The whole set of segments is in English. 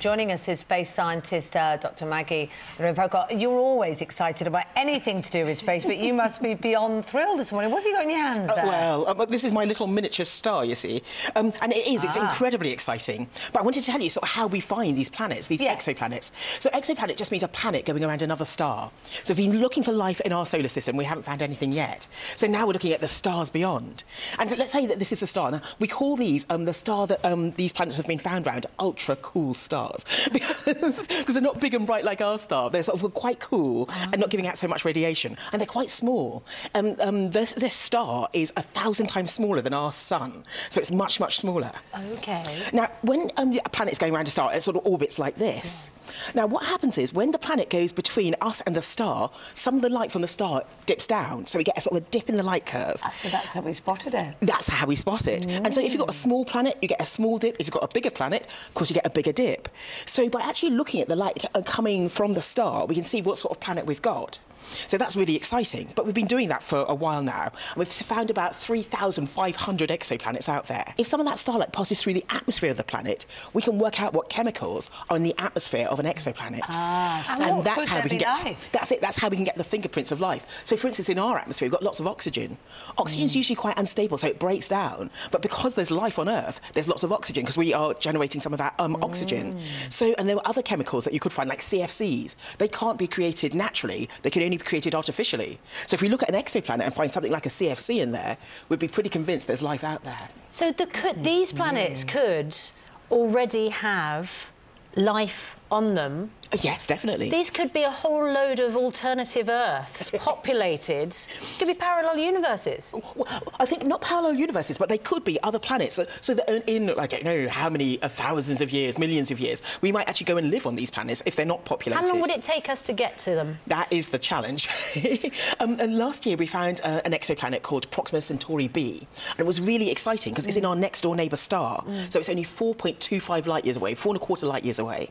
Joining us is space scientist Dr. Maggie Adrian-Pocock. You're always excited about anything to do with space, but you must be beyond thrilled this morning. What have you got in your hands there? Well, this is my little miniature star, you see. And it's incredibly exciting. But I wanted to tell you sort of how we find these planets, these exoplanets. So exoplanet just means a planet going around another star. So we've been looking for life in our solar system. We haven't found anything yet. So now we're looking at the stars beyond. And let's say that this is a star. Now, we call these the star that these planets have been found around ultra-cool stars. because they're not big and bright like our star. They're sort of quite cool and not giving out so much radiation. And they're quite small. This star is 1,000 times smaller than our sun. So it's much, much smaller. OK. Now, when a planet's going around a star, it sort of orbits like this. Now, what happens is, when the planet goes between us and the star, some of the light from the star dips down. So we get a sort of a dip in the light curve. So that's how we spotted it. That's how we spot it. And so if you've got a small planet, you get a small dip. If you've got a bigger planet, of course, you get a bigger dip. So by actually looking at the light coming from the star, we can see what sort of planet we've got. So that's really exciting. But we've been doing that for a while now. And we've found about 3,500 exoplanets out there. If some of that starlight passes through the atmosphere of the planet, we can work out what chemicals are in the atmosphere of an exoplanet. And that's how we can get... That's it. That's how we can get the fingerprints of life. So, for instance, in our atmosphere, we've got lots of oxygen. Oxygen's usually quite unstable, so it breaks down. But because there's life on Earth, there's lots of oxygen, because we are generating some of that oxygen. So, and there are other chemicals that you could find, like CFCs. They can't be created naturally. They can only be created artificially. So if we look at an exoplanet and find something like a CFC in there, we'd be pretty convinced there's life out there. So these planets could already have life on them. Yes, definitely. These could be a whole load of alternative Earths populated. Could be parallel universes. Well, I think not parallel universes, but they could be other planets. So that in, I don't know how many thousands of years, millions of years, we might actually go and live on these planets if they're not populated. How long would it take us to get to them? That is the challenge. And last year we found an exoplanet called Proxima Centauri b, and it was really exciting because it's in our next-door neighbour star. So it's only 4.25 light years away, 4.25 light years away.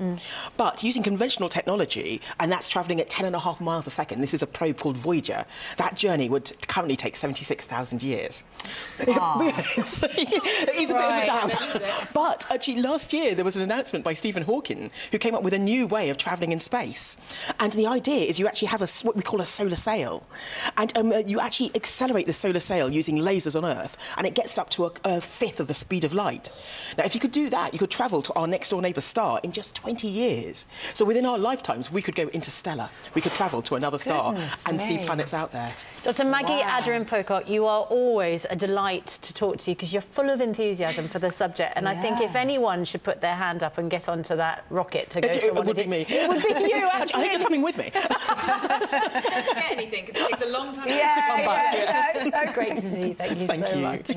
But using conventional technology, and that's travelling at 10.5 miles a second. This is a probe called Voyager. That journey would currently take 76,000 years. It's a bit of a damn. But actually, last year there was an announcement by Stephen Hawking, who came up with a new way of travelling in space. And the idea is you actually have what we call a solar sail, and you actually accelerate the solar sail using lasers on Earth, and it gets up to a fifth of the speed of light. Now, if you could do that, you could travel to our next-door neighbour star in just 20 years. So within our lifetimes, we could go interstellar. We could travel to another star and see planets out there. Dr. Maggie Adrian-Pocock, you are always a delight to talk to you because you're full of enthusiasm for the subject. And I think if anyone should put their hand up and get onto that rocket to go to one it would be me. It would be you, absolutely. I hope you're coming with me. Don't forget anything, because it takes a long time to come back. Yes. Great to see you. Thank you so much.